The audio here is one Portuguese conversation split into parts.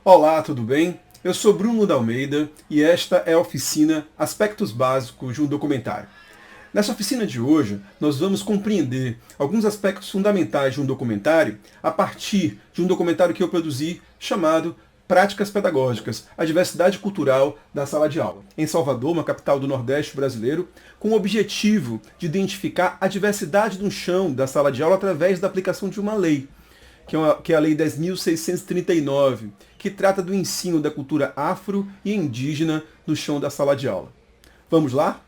Olá, tudo bem? Eu sou Bruno da Almeida e esta é a oficina Aspectos Básicos de um Documentário. Nessa oficina de hoje, nós vamos compreender alguns aspectos fundamentais de um documentário a partir de um documentário que eu produzi chamado Práticas Pedagógicas, a diversidade cultural da sala de aula. Em Salvador, uma capital do Nordeste brasileiro, com o objetivo de identificar a diversidade do chão da sala de aula através da aplicação de uma lei, que é a Lei 10.639, que trata do ensino da cultura afro e indígena no chão da sala de aula. Vamos lá?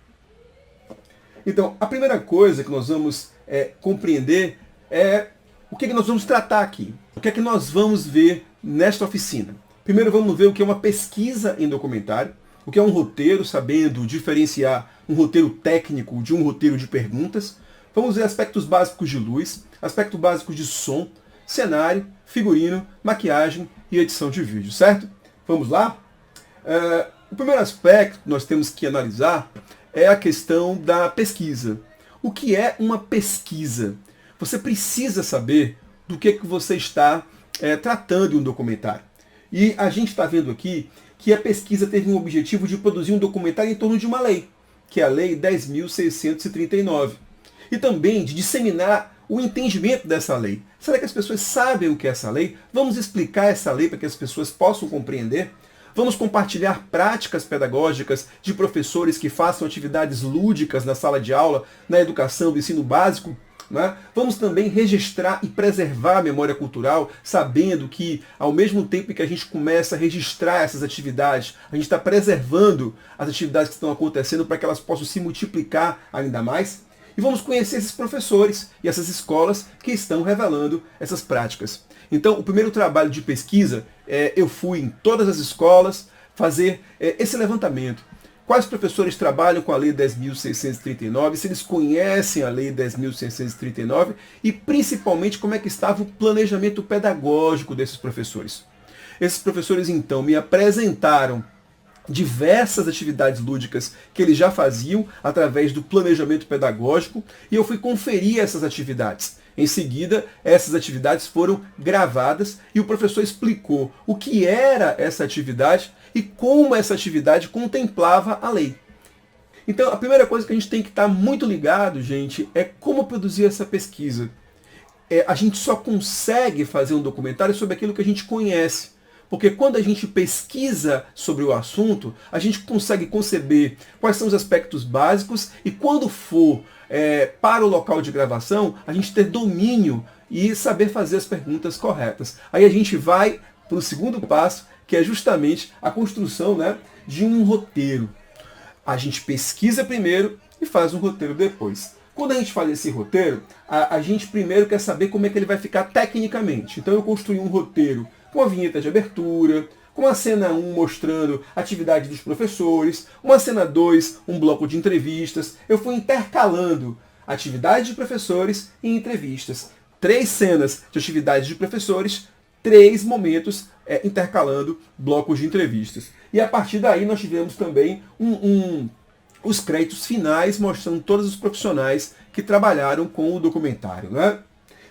Então, a primeira coisa que nós vamos compreender é o que nós vamos tratar aqui. O que é que nós vamos ver nesta oficina? Primeiro vamos ver o que é uma pesquisa em documentário, o que é um roteiro, sabendo diferenciar um roteiro técnico de um roteiro de perguntas. Vamos ver aspectos básicos de luz, aspectos básicos de som, cenário, figurino, maquiagem e edição de vídeo, certo? Vamos lá? O primeiro aspecto que nós temos que analisar é a questão da pesquisa. O que é uma pesquisa? Você precisa saber do que você está tratando em um documentário. E a gente está vendo aqui que a pesquisa teve um objetivo de produzir um documentário em torno de uma lei, que é a Lei 10.639. E também de disseminar o entendimento dessa lei. Será que as pessoas sabem o que é essa lei? Vamos explicar essa lei para que as pessoas possam compreender? Vamos compartilhar práticas pedagógicas de professores que façam atividades lúdicas na sala de aula, na educação do ensino básico? Né? Vamos também registrar e preservar a memória cultural, sabendo que, ao mesmo tempo que a gente começa a registrar essas atividades, a gente está preservando as atividades que estão acontecendo para que elas possam se multiplicar ainda mais. E vamos conhecer esses professores e essas escolas que estão revelando essas práticas. Então, o primeiro trabalho de pesquisa, eu fui em todas as escolas fazer esse levantamento. Quais professores trabalham com a Lei 10.639, se eles conhecem a Lei 10.639 e, principalmente, como é que estava o planejamento pedagógico desses professores. Esses professores, então, me apresentaram diversas atividades lúdicas que eles já faziam através do planejamento pedagógico e eu fui conferir essas atividades. Em seguida, essas atividades foram gravadas e o professor explicou o que era essa atividade e como essa atividade contemplava a lei. Então, a primeira coisa que a gente tem que estar muito ligado, gente, é como produzir essa pesquisa. A gente só consegue fazer um documentário sobre aquilo que a gente conhece. Porque quando a gente pesquisa sobre o assunto, a gente consegue conceber quais são os aspectos básicos e quando for para o local de gravação, a gente ter domínio e saber fazer as perguntas corretas. Aí a gente vai para o segundo passo, que é justamente a construção, né, de um roteiro. A gente pesquisa primeiro e faz um roteiro depois. Quando a gente faz esse roteiro, a gente primeiro quer saber como é que ele vai ficar tecnicamente. Então eu construí um roteiro com a vinheta de abertura, com a cena 1 mostrando a atividade dos professores, uma cena 2, um bloco de entrevistas. Eu fui intercalando atividade de professores e entrevistas. 3 cenas de atividades de professores, 3 momentos intercalando blocos de entrevistas. E a partir daí nós tivemos também os créditos finais mostrando todos os profissionais que trabalharam com o documentário, né?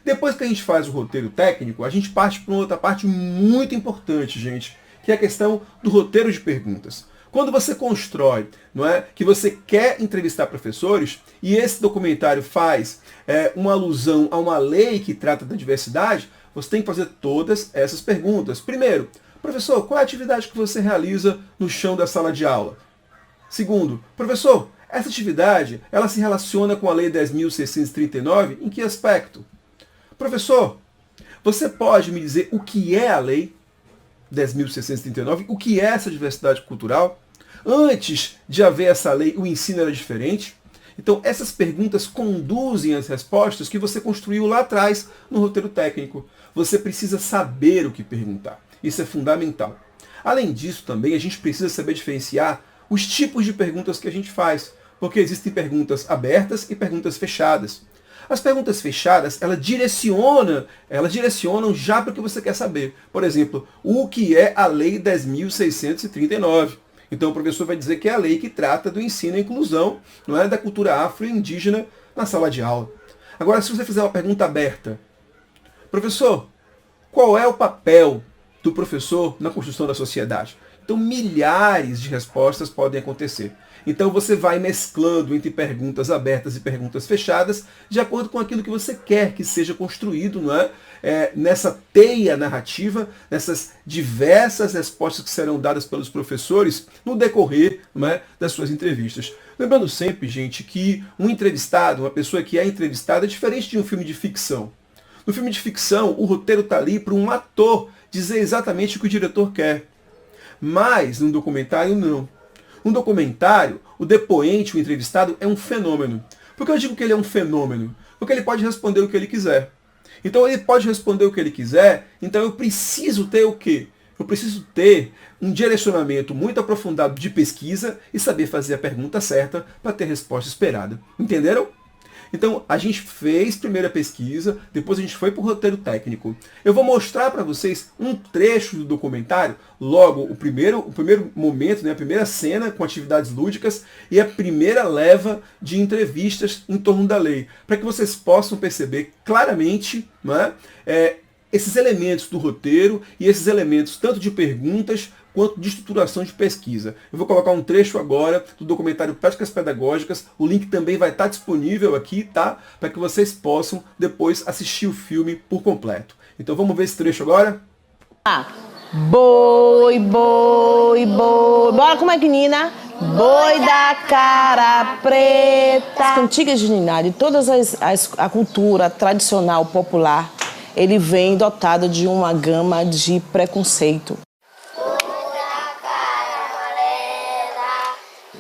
Depois que a gente faz o roteiro técnico, a gente parte para uma outra parte muito importante, gente, que é a questão do roteiro de perguntas. Quando você constrói, não é, que você quer entrevistar professores, e esse documentário faz uma alusão a uma lei que trata da diversidade, você tem que fazer todas essas perguntas. Primeiro, professor, qual é a atividade que você realiza no chão da sala de aula? Segundo, professor, essa atividade ela se relaciona com a Lei 10.639 em que aspecto? Professor, você pode me dizer o que é a Lei 10.639? O que é essa diversidade cultural? Antes de haver essa lei, o ensino era diferente? Então, essas perguntas conduzem às respostas que você construiu lá atrás no roteiro técnico. Você precisa saber o que perguntar. Isso é fundamental. Além disso, também, a gente precisa saber diferenciar os tipos de perguntas que a gente faz. Porque existem perguntas abertas e perguntas fechadas. As perguntas fechadas, elas direcionam já para o que você quer saber. Por exemplo, o que é a Lei 10.639? Então o professor vai dizer que é a lei que trata do ensino e inclusão, não é, da cultura afro e indígena na sala de aula. Agora, se você fizer uma pergunta aberta, professor, qual é o papel do professor na construção da sociedade? Então, milhares de respostas podem acontecer. Então, você vai mesclando entre perguntas abertas e perguntas fechadas, de acordo com aquilo que você quer que seja construído, não é? Nessa teia narrativa, nessas diversas respostas que serão dadas pelos professores no decorrer, não é, das suas entrevistas. Lembrando sempre, gente, que um entrevistado, uma pessoa que é entrevistada, é diferente de um filme de ficção. No filme de ficção, o roteiro está ali para um ator dizer exatamente o que o diretor quer. Mas, num documentário, não. Num documentário, o depoente, o entrevistado, é um fenômeno. Por que eu digo que ele é um fenômeno? Porque ele pode responder o que ele quiser. Então, ele pode responder o que ele quiser, então eu preciso ter o quê? Eu preciso ter um direcionamento muito aprofundado de pesquisa e saber fazer a pergunta certa para ter a resposta esperada. Entenderam? Então, a gente fez primeiro a pesquisa, depois a gente foi para o roteiro técnico. Eu vou mostrar para vocês um trecho do documentário, logo o primeiro momento, né, a primeira cena com atividades lúdicas e a primeira leva de entrevistas em torno da lei, para que vocês possam perceber claramente, né, esses elementos do roteiro e esses elementos tanto de perguntas quanto de estruturação de pesquisa. Eu vou colocar um trecho agora do documentário Práticas Pedagógicas, o link também vai estar disponível aqui, tá? Para que vocês possam depois assistir o filme por completo. Então vamos ver esse trecho agora? Boi, boi, boi, bora com a maquinina. Boi da cara preta. As cantigas de Niná, de todas a cultura tradicional popular, ele vem dotado de uma gama de preconceito.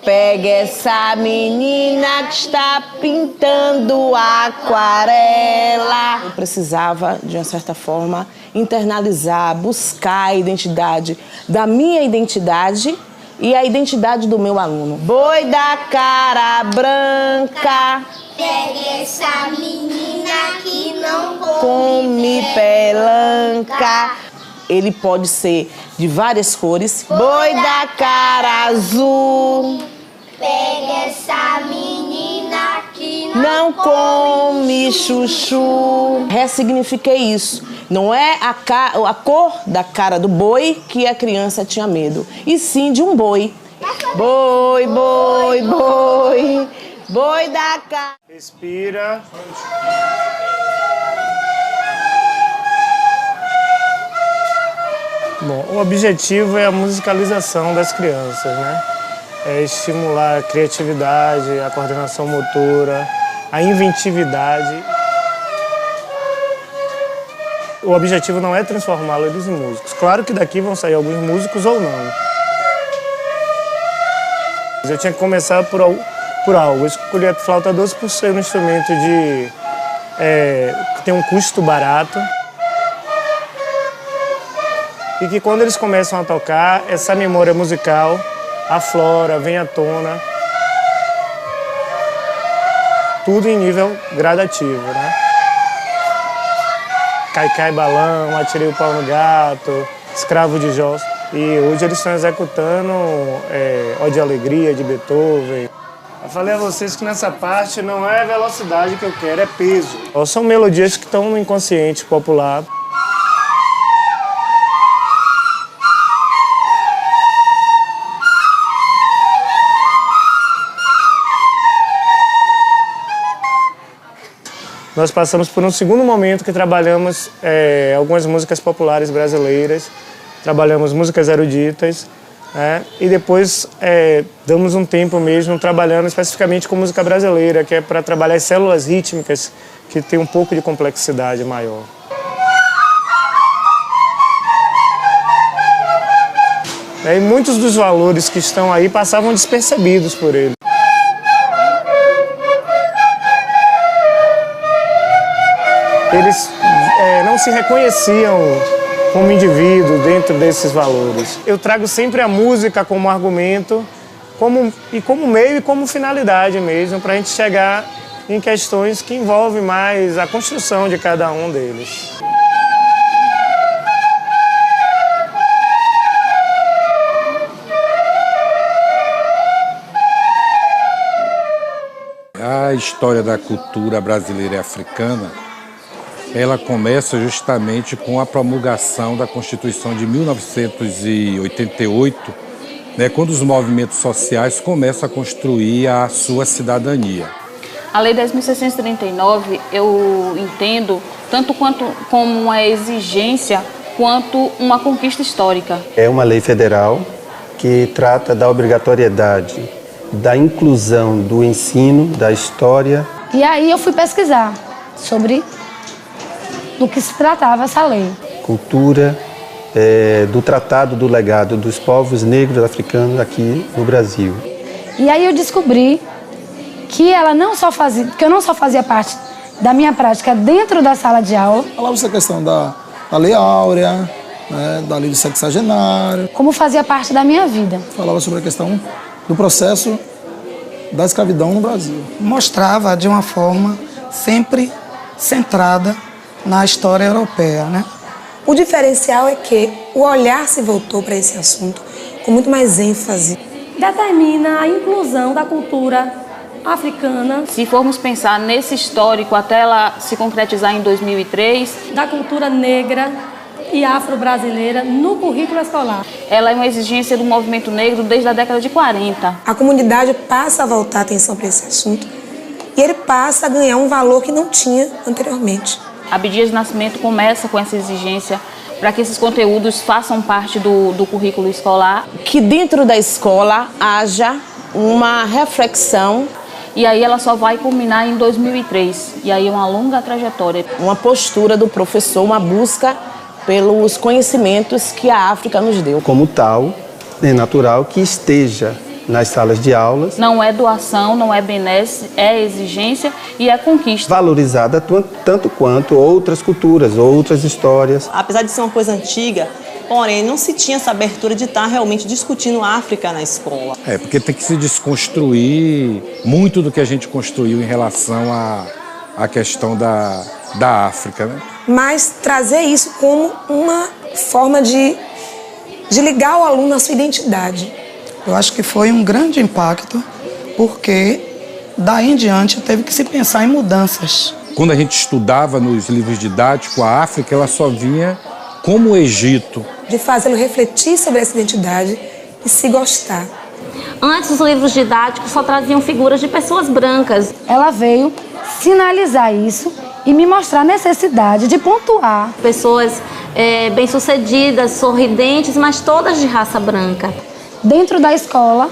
Pega essa menina que está pintando aquarela. Eu precisava, de uma certa forma, internalizar, buscar a identidade da minha identidade e a identidade do meu aluno. Boi da cara branca. Pega essa menina que não come pelanca. Ele pode ser de várias cores. Boi da cara azul. Pega essa menina que Não come chuchu. Ressignifiquei isso. Não é a cor da cara do boi que a criança tinha medo, e sim de um boi. Boi, boi, boi. Boi da cara. Respira. Bom, o objetivo é a musicalização das crianças, né? É estimular a criatividade, a coordenação motora, a inventividade. O objetivo não é transformá-los em músicos. Claro que daqui vão sair alguns músicos ou não. Eu tinha que começar por algo. Eu escolhi a flauta doce por ser um instrumento que tem um custo barato. E que quando eles começam a tocar, essa memória musical aflora, vem à tona. Tudo em nível gradativo, né? Cai, balão, Atirei o Pau no Gato, Escravo de Jó. E hoje eles estão executando Ode à Alegria, de Beethoven. Eu falei a vocês que nessa parte não é velocidade que eu quero, é peso. São melodias que estão no inconsciente popular. Nós passamos por um segundo momento que trabalhamos algumas músicas populares brasileiras, trabalhamos músicas eruditas, e depois damos um tempo mesmo trabalhando especificamente com música brasileira, que é para trabalhar as células rítmicas, que tem um pouco de complexidade maior. E muitos dos valores que estão aí passavam despercebidos por ele. Eles não se reconheciam como indivíduo dentro desses valores. Eu trago sempre a música como argumento, como meio e como finalidade mesmo, para a gente chegar em questões que envolvem mais a construção de cada um deles. A história da cultura brasileira e africana ela começa justamente com a promulgação da Constituição de 1988, né, quando os movimentos sociais começam a construir a sua cidadania. A Lei 10.639 eu entendo tanto quanto como uma exigência quanto uma conquista histórica. É uma lei federal que trata da obrigatoriedade da inclusão do ensino, da história. E aí eu fui pesquisar sobre do que se tratava essa lei. Cultura, do Tratado do Legado dos Povos Negros Africanos aqui no Brasil. E aí eu descobri que ela não só fazia, que eu não só fazia parte da minha prática dentro da sala de aula. Falava essa questão da Lei Áurea, né, da Lei do Sexagenário. Como fazia parte da minha vida. Falava sobre a questão do processo da escravidão no Brasil. Mostrava de uma forma sempre centrada na história europeia, né? O diferencial é que o olhar se voltou para esse assunto com muito mais ênfase. Determina a inclusão da cultura africana. Se formos pensar nesse histórico até ela se concretizar em 2003, da cultura negra e afro-brasileira no currículo escolar. Ela é uma exigência do movimento negro desde a década de 40. A comunidade passa a voltar a atenção para esse assunto e ele passa a ganhar um valor que não tinha anteriormente. Abdias de Nascimento começa com essa exigência para que esses conteúdos façam parte do currículo escolar. Que dentro da escola haja uma reflexão. E aí ela só vai culminar em 2003. E aí é uma longa trajetória. Uma postura do professor, uma busca pelos conhecimentos que a África nos deu. Como tal, é natural que esteja nas salas de aulas. Não é doação, não é benesse, é exigência e é conquista. Valorizada tanto quanto outras culturas, outras histórias. Apesar de ser uma coisa antiga, porém, não se tinha essa abertura de estar realmente discutindo África na escola. Porque tem que se desconstruir muito do que a gente construiu em relação à questão da África, né? Mas trazer isso como uma forma de ligar o aluno à sua identidade. Eu acho que foi um grande impacto, porque daí em diante teve que se pensar em mudanças. Quando a gente estudava nos livros didáticos, a África ela só vinha como o Egito. De fazê-lo refletir sobre essa identidade e se gostar. Antes, os livros didáticos só traziam figuras de pessoas brancas. Ela veio sinalizar isso e me mostrar a necessidade de pontuar. Pessoas bem-sucedidas, sorridentes, mas todas de raça branca. Dentro da escola,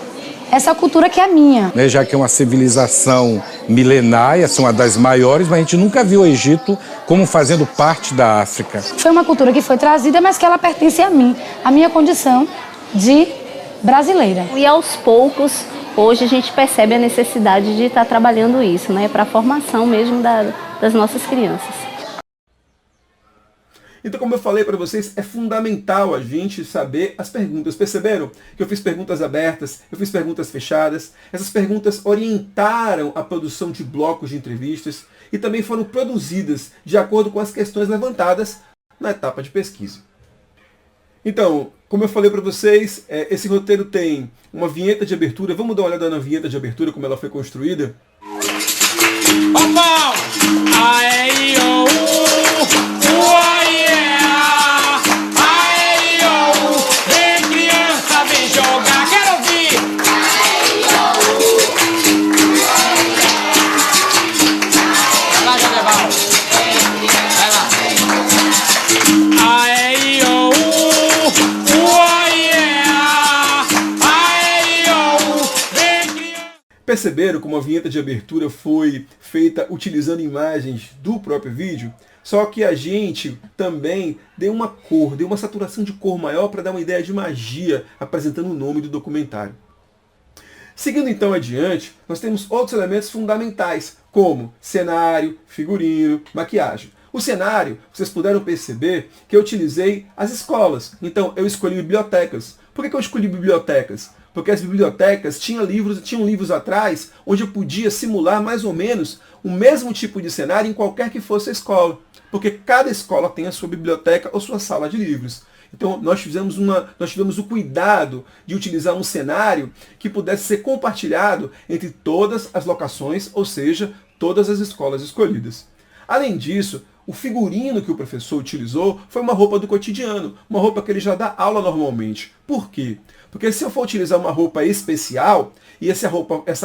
essa cultura que é minha. Já que é uma civilização milenária, são uma das maiores, mas a gente nunca viu o Egito como fazendo parte da África. Foi uma cultura que foi trazida, mas que ela pertence a mim, a minha condição de brasileira. E aos poucos, hoje a gente percebe a necessidade de estar trabalhando isso, né, para a formação mesmo das nossas crianças. Então, como eu falei para vocês, é fundamental a gente saber as perguntas. Perceberam que eu fiz perguntas abertas, eu fiz perguntas fechadas. Essas perguntas orientaram a produção de blocos de entrevistas e também foram produzidas de acordo com as questões levantadas na etapa de pesquisa. Então, como eu falei para vocês, esse roteiro tem uma vinheta de abertura. Vamos dar uma olhada na vinheta de abertura, como ela foi construída? Perceberam como a vinheta de abertura foi feita utilizando imagens do próprio vídeo? Só que a gente também deu uma cor, deu uma saturação de cor maior para dar uma ideia de magia, apresentando o nome do documentário. Seguindo então adiante, nós temos outros elementos fundamentais, como cenário, figurino, maquiagem. O cenário, vocês puderam perceber que eu utilizei as escolas. Então, eu escolhi bibliotecas. Por que eu escolhi bibliotecas? Porque as bibliotecas tinham livros atrás onde eu podia simular mais ou menos o mesmo tipo de cenário em qualquer que fosse a escola. Porque cada escola tem a sua biblioteca ou sua sala de livros. Então nós tivemos o cuidado de utilizar um cenário que pudesse ser compartilhado entre todas as locações, ou seja, todas as escolas escolhidas. Além disso, O figurino que o professor utilizou foi uma roupa do cotidiano, uma roupa que ele já dá aula normalmente. Por quê? Porque se eu for utilizar uma roupa especial, e essa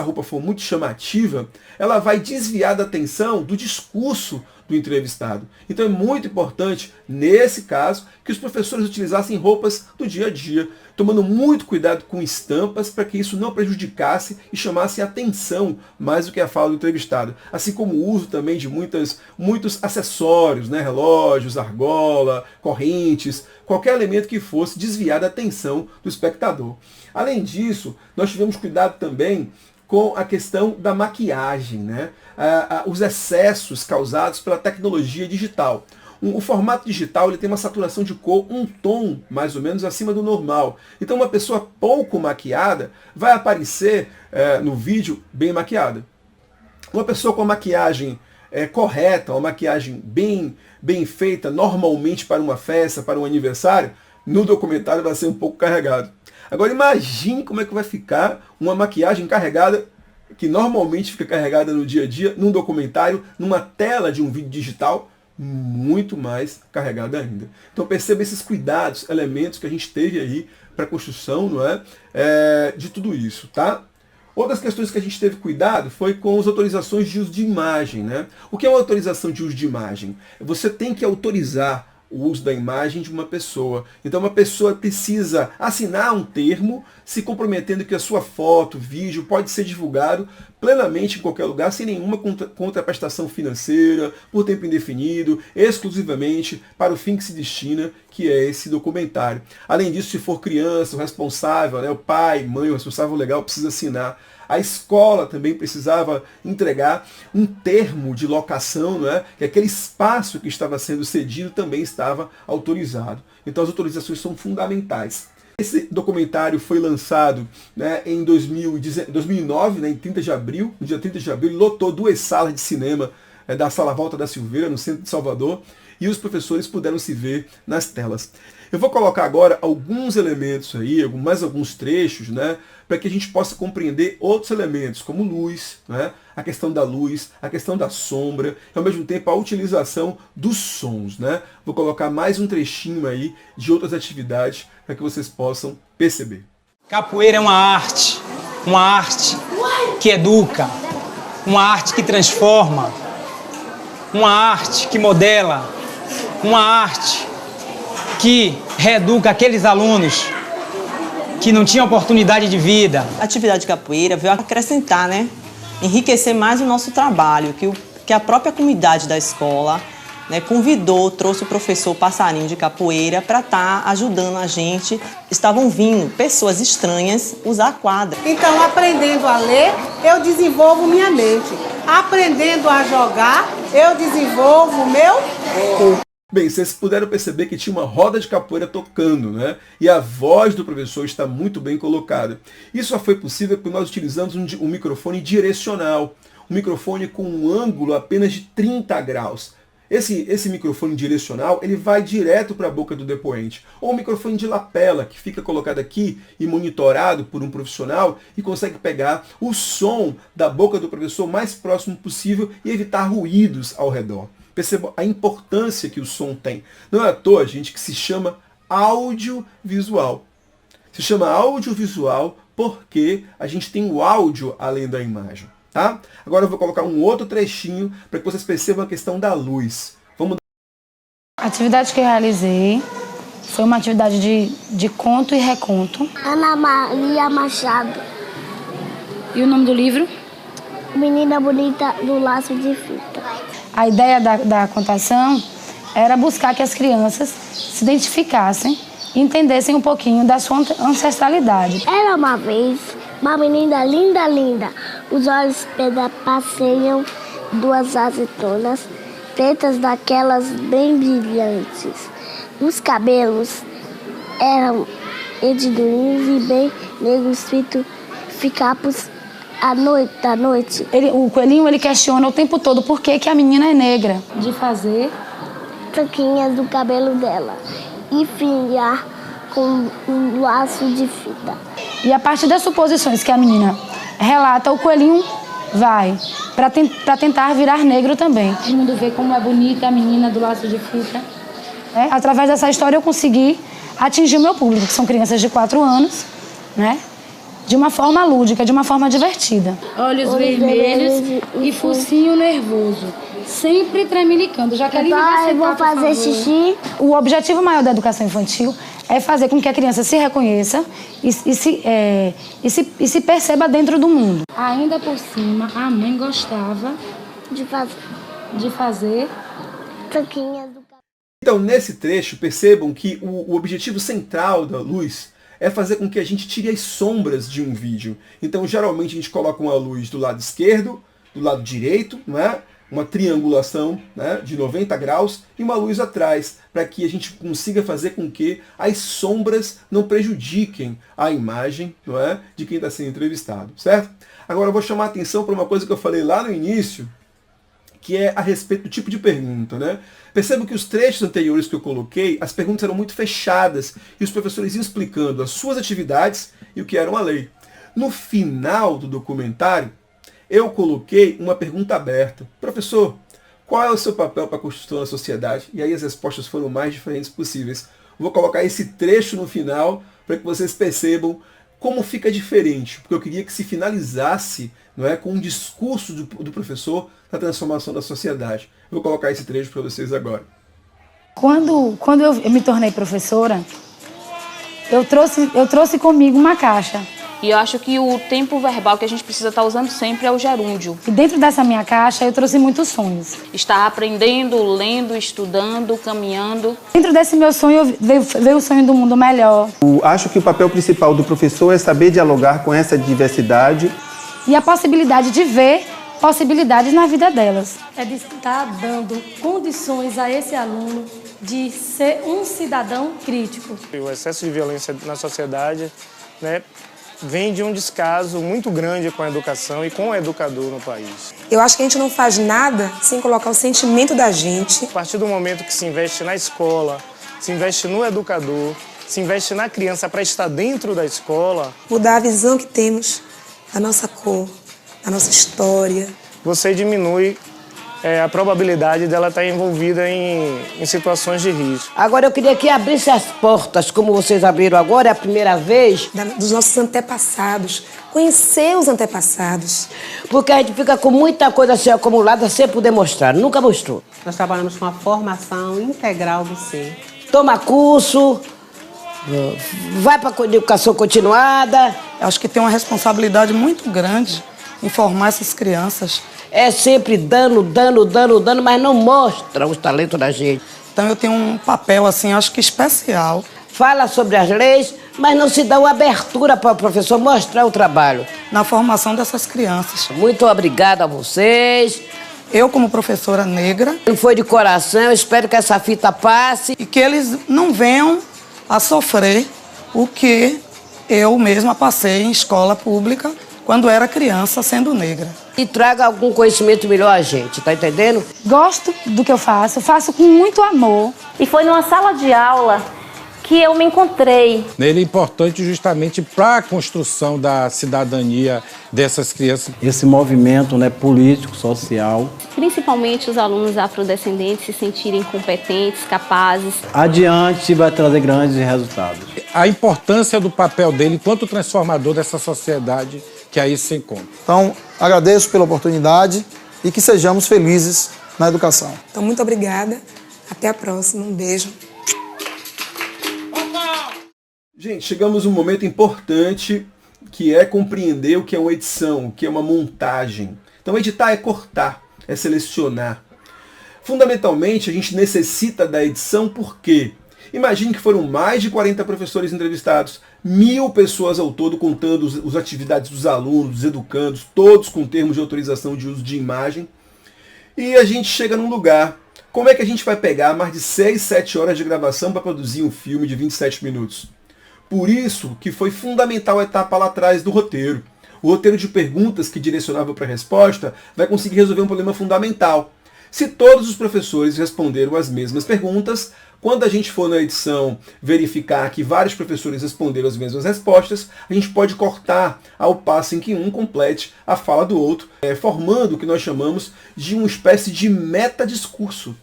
roupa for muito chamativa, ela vai desviar da atenção do discurso do entrevistado. Então é muito importante, nesse caso, que os professores utilizassem roupas do dia a dia, tomando muito cuidado com estampas para que isso não prejudicasse e chamasse atenção mais do que a fala do entrevistado. Assim como o uso também de muitos acessórios, né? Relógios, argola, correntes, qualquer elemento que fosse desviar da atenção do espectador. Além disso, nós tivemos cuidado também com a questão da maquiagem, né? Os excessos causados pela tecnologia digital. O formato digital ele tem uma saturação de cor, um tom mais ou menos acima do normal. Então uma pessoa pouco maquiada vai aparecer no vídeo bem maquiada. Uma pessoa com a maquiagem correta, uma maquiagem bem feita, normalmente para uma festa, para um aniversário, no documentário vai ser um pouco carregado. Agora imagine como é que vai ficar uma maquiagem carregada, que normalmente fica carregada no dia a dia, num documentário, numa tela de um vídeo digital, muito mais carregada ainda. Então perceba esses cuidados, elementos que a gente teve aí para a construção, não é? De tudo isso, tá? Outras questões que a gente teve cuidado foi com as autorizações de uso de imagem, né? O que é uma autorização de uso de imagem? Você tem que autorizar o uso da imagem de uma pessoa. Então uma pessoa precisa assinar um termo se comprometendo que a sua foto, vídeo pode ser divulgado plenamente em qualquer lugar, sem nenhuma contraprestação financeira, por tempo indefinido, exclusivamente para o fim que se destina, que é esse documentário. Além disso, se for criança, o responsável, né, o pai, mãe, o responsável legal precisa assinar. A escola também precisava entregar um termo de locação, não é? Que aquele espaço que estava sendo cedido também estava autorizado. Então as autorizações são fundamentais. Esse documentário foi lançado, né, em 2009, né, em 30 de abril. No dia 30 de abril, lotou 2 salas de cinema da Sala Volta da Silveira, no centro de Salvador, e os professores puderam se ver nas telas. Eu vou colocar agora alguns elementos aí, mais alguns trechos, né, para que a gente possa compreender outros elementos, como luz, né, a questão da luz, a questão da sombra, e ao mesmo tempo a utilização dos sons, né. Vou colocar mais um trechinho aí de outras atividades para que vocês possam perceber. Capoeira é uma arte que educa, uma arte que transforma, uma arte que modela, uma arte que reeduca aqueles alunos que não tinham oportunidade de vida. A atividade de capoeira veio acrescentar, né? Enriquecer mais o nosso trabalho, que a própria comunidade da escola, né, convidou, trouxe o professor Passarinho de capoeira para estar ajudando a gente. Estavam vindo pessoas estranhas usar a quadra. Então, aprendendo a ler, eu desenvolvo minha mente. Aprendendo a jogar, eu desenvolvo o meu corpo. Bem, vocês puderam perceber que tinha uma roda de capoeira tocando, né? E a voz do professor está muito bem colocada. Isso só foi possível porque nós utilizamos um microfone direcional, um microfone com um ângulo apenas de 30 graus. Esse microfone direcional, ele vai direto para a boca do depoente. Ou um microfone de lapela, que fica colocado aqui e monitorado por um profissional e consegue pegar o som da boca do professor mais próximo possível e evitar ruídos ao redor. Perceba a importância que o som tem. Não é à toa, gente, que se chama audiovisual. Se chama audiovisual porque a gente tem o áudio além da imagem. Tá? Agora eu vou colocar um outro trechinho para que vocês percebam a questão da luz. Vamos... A atividade que eu realizei foi uma atividade de conto e reconto. Ana Maria Machado. E o nome do livro? Menina Bonita do Laço de Fita. A ideia da contação era buscar que as crianças se identificassem e entendessem um pouquinho da sua ancestralidade. Era uma vez uma menina linda, linda. Os olhos passeiam, 2 azeitonas, pretas daquelas bem brilhantes. Os cabelos eram edilhinhos e bem negros, ficapos à noite. O coelhinho ele questiona o tempo todo por que a menina é negra. De fazer tranquinhas do cabelo dela e finhar com um laço de fita. E a partir das suposições que a menina relata, o coelhinho vai para tentar virar negro também. Todo mundo vê como é bonita a menina do laço de fita. Através dessa história eu consegui atingir o meu público, que são crianças de 4 anos, né? De uma forma lúdica, de uma forma divertida. Olhos vermelhos e focinho nervoso, sempre tremelicando. Jaqueline, Pai, vou fazer xixi. O objetivo maior da educação infantil é fazer com que a criança se reconheça e se perceba dentro do mundo. Ainda por cima, a mãe gostava de fazer tranquinhas do cabelo. Então, nesse trecho, percebam que o objetivo central da luz é fazer com que a gente tire as sombras de um vídeo. Então, geralmente, a gente coloca uma luz do lado esquerdo, do lado direito, não é? Uma triangulação, né, de 90 graus e uma luz atrás, para que a gente consiga fazer com que as sombras não prejudiquem a imagem, não é, de quem está sendo entrevistado, certo? Agora eu vou chamar a atenção para uma coisa que eu falei lá no início, que é a respeito do tipo de pergunta, né? Percebam que os trechos anteriores que eu coloquei, as perguntas eram muito fechadas e os professores iam explicando as suas atividades e o que era uma lei. No final do documentário, eu coloquei uma pergunta aberta. Professor, qual é o seu papel para a construção da sociedade? E aí as respostas foram o mais diferentes possíveis. Vou colocar esse trecho no final para que vocês percebam como fica diferente, porque eu queria que se finalizasse, não é, com um discurso do professor na transformação da sociedade. Vou colocar esse trecho para vocês agora. Quando eu me tornei professora, eu trouxe comigo uma caixa. E eu acho que o tempo verbal que a gente precisa estar usando sempre é o gerúndio. E dentro dessa minha caixa eu trouxe muitos sonhos. Estar aprendendo, lendo, estudando, caminhando. Dentro desse meu sonho veio o sonho do mundo melhor. Acho que o papel principal do professor é saber dialogar com essa diversidade. E a possibilidade de ver possibilidades na vida delas. É de estar dando condições a esse aluno de ser um cidadão crítico. O excesso de violência na sociedade, né, vem de um descaso muito grande com a educação e com o educador no país. Eu acho que a gente não faz nada sem colocar o sentimento da gente. A partir do momento que se investe na escola, se investe no educador, se investe na criança para estar dentro da escola, mudar a visão que temos da nossa cor, da nossa história. Você diminui a probabilidade dela estar envolvida em situações de risco. Agora eu queria que abrisse as portas, como vocês abriram agora, é a primeira vez. Dos nossos antepassados, conhecer os antepassados. Porque a gente fica com muita coisa assim acumulada sem poder mostrar, nunca mostrou. Nós trabalhamos com a formação integral do ser. Toma curso, vai para a educação continuada. Eu acho que tem uma responsabilidade muito grande em formar essas crianças. É sempre dando, mas não mostra os talentos da gente. Então eu tenho um papel, assim, acho que especial. Fala sobre as leis, mas não se dá uma abertura para o professor mostrar o trabalho. Na formação dessas crianças. Muito obrigada a vocês. Eu, como professora negra... Não foi de coração, eu espero que essa fita passe. E que eles não venham a sofrer o que eu mesma passei em escola pública quando era criança, sendo negra. E traga algum conhecimento melhor a gente, tá entendendo? Gosto do que eu faço com muito amor. E foi numa sala de aula que eu me encontrei. Ele é importante justamente para a construção da cidadania dessas crianças. Esse movimento, né, político, social. Principalmente os alunos afrodescendentes se sentirem competentes, capazes. Adiante vai trazer grandes resultados. A importância do papel dele enquanto transformador dessa sociedade que aí se encontra. Então, agradeço pela oportunidade e que sejamos felizes na educação. Então, muito obrigada. Até a próxima. Um beijo. Gente, chegamos a um momento importante que é compreender o que é uma edição, o que é uma montagem. Então, editar é cortar, é selecionar. Fundamentalmente, a gente necessita da edição porque imagine que foram mais de 40 professores entrevistados, 1000 pessoas ao todo, contando as atividades dos alunos, dos educandos, todos com termos de autorização de uso de imagem. E a gente chega num lugar. Como é que a gente vai pegar mais de 6, 7 horas de gravação para produzir um filme de 27 minutos? Por isso que foi fundamental a etapa lá atrás do roteiro. O roteiro de perguntas que direcionava para a resposta vai conseguir resolver um problema fundamental. Se todos os professores responderam as mesmas perguntas, Quando a gente for na edição verificar que vários professores responderam as mesmas respostas, a gente pode cortar ao passo em que um complete a fala do outro, formando o que nós chamamos de uma espécie de metadiscurso.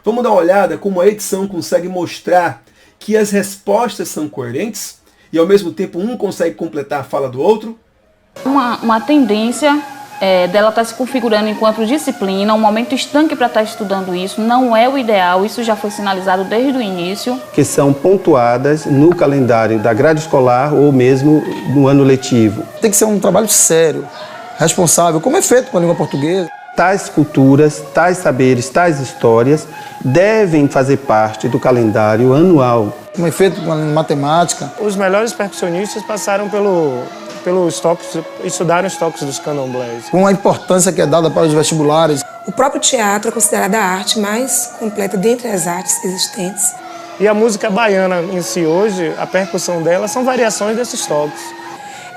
Vamos dar uma olhada como a edição consegue mostrar que as respostas são coerentes e ao mesmo tempo um consegue completar a fala do outro? Uma tendência dela estar se configurando enquanto disciplina, um momento estanque para estar estudando isso, não é o ideal, isso já foi sinalizado desde o início. Que são pontuadas no calendário da grade escolar ou mesmo no ano letivo. Tem que ser um trabalho sério, responsável, como é feito com a língua portuguesa. Tais culturas, tais saberes, tais histórias devem fazer parte do calendário anual. Como é feito com a matemática. Os melhores percussionistas passaram pelos toques, estudaram os toques dos candomblés. Com a importância que é dada para os vestibulares. O próprio teatro é considerada a arte mais completa dentre as artes existentes. E a música baiana em si hoje, a percussão dela são variações desses toques.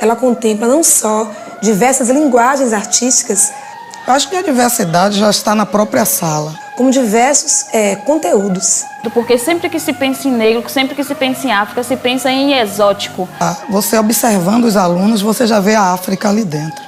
Ela contempla não só diversas linguagens artísticas, eu acho que a diversidade já está na própria sala. Como diversos conteúdos. Porque sempre que se pensa em negro, sempre que se pensa em África, se pensa em exótico. Você observando os alunos, você já vê a África ali dentro.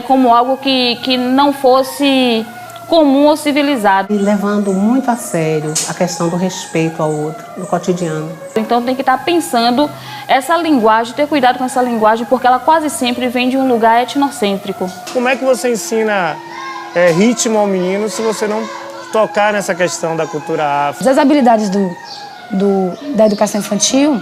Como algo que não fosse comum ou civilizado. E levando muito a sério a questão do respeito ao outro, no cotidiano. Então tem que estar pensando essa linguagem, ter cuidado com essa linguagem, porque ela quase sempre vem de um lugar etnocêntrico. Como é que você ensina ritmo ao menino se você não tocar nessa questão da cultura afro? As habilidades da educação infantil,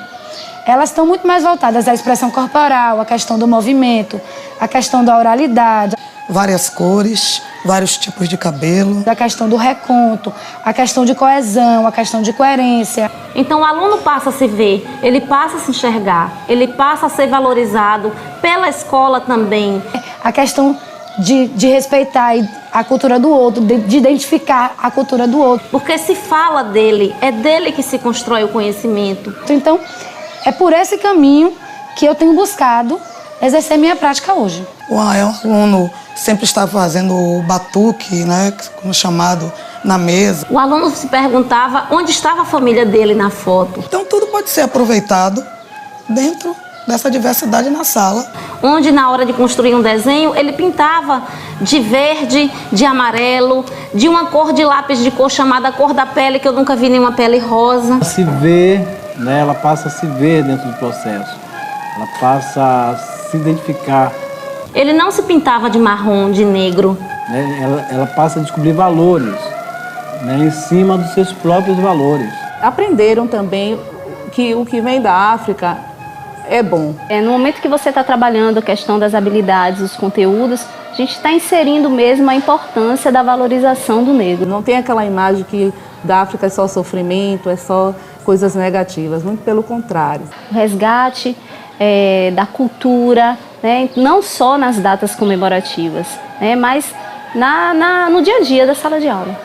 elas estão muito mais voltadas à expressão corporal, à questão do movimento, à questão da oralidade. Várias cores, vários tipos de cabelo. A questão do reconto, a questão de coesão, a questão de coerência. Então o aluno passa a se ver, ele passa a se enxergar, ele passa a ser valorizado pela escola também. A questão de respeitar a cultura do outro, de identificar a cultura do outro. Porque se fala dele, é dele que se constrói o conhecimento. Então, é por esse caminho que eu tenho buscado exercer minha prática hoje. O aluno sempre está fazendo o batuque, como chamado, na mesa. O aluno se perguntava onde estava a família dele na foto. Então tudo pode ser aproveitado dentro dessa diversidade na sala. Onde na hora de construir um desenho, ele pintava de verde, de amarelo, de uma cor de lápis de cor chamada cor da pele, que eu nunca vi nenhuma pele rosa. Se vê, ela passa a se ver dentro do processo. Ela passa a se identificar. Ele não se pintava de marrom, de negro. Ela passa a descobrir valores, em cima dos seus próprios valores. Aprenderam também que o que vem da África é bom. No momento que você está trabalhando a questão das habilidades, os conteúdos, a gente está inserindo mesmo a importância da valorização do negro. Não tem aquela imagem que da África é só sofrimento, é só coisas negativas, muito pelo contrário. O resgate da cultura, não só nas datas comemorativas, mas no dia a dia da sala de aula.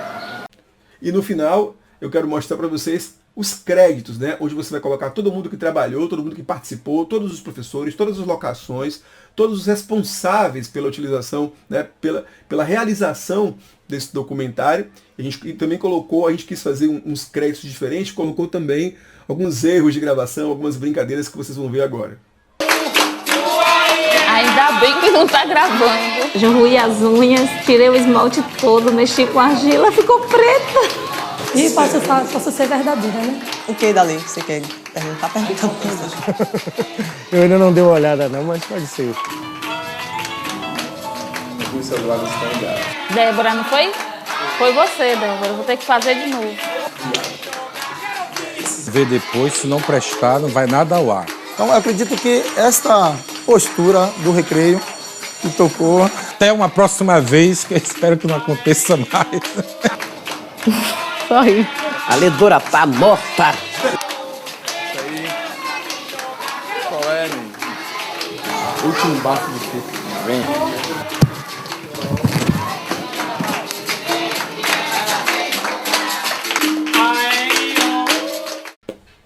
E no final, eu quero mostrar para vocês os créditos, onde você vai colocar todo mundo que trabalhou, todo mundo que participou, todos os professores, todas as locações, todos os responsáveis pela utilização, pela realização desse documentário. A gente também colocou, a gente quis fazer uns créditos diferentes, colocou também alguns erros de gravação, algumas brincadeiras que vocês vão ver agora. Ainda bem que não tá gravando. Eu ruí as unhas, tirei o esmalte todo, mexi com a argila, ficou preta. E posso ser verdadeira, né? O que, Dali? Você quer perguntar? Pergunta coisa. Eu ainda não dei uma olhada não, mas pode ser. Os celulares estão ligados. Débora, não foi? Foi você, Débora. Eu vou ter que fazer de novo. Ver depois, se não prestar, não vai nada ao ar. Então, eu acredito que esta postura do recreio que tocou... Até uma próxima vez, que eu espero que não aconteça mais. Só aí. A ledora tá morta. Isso aí. Qual é, menino? Último bafo de pico. Vem.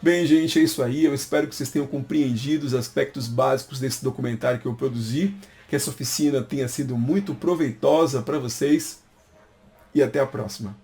Bem, gente, é isso aí. Eu espero que vocês tenham compreendido os aspectos básicos desse documentário que eu produzi, que essa oficina tenha sido muito proveitosa para vocês e até a próxima.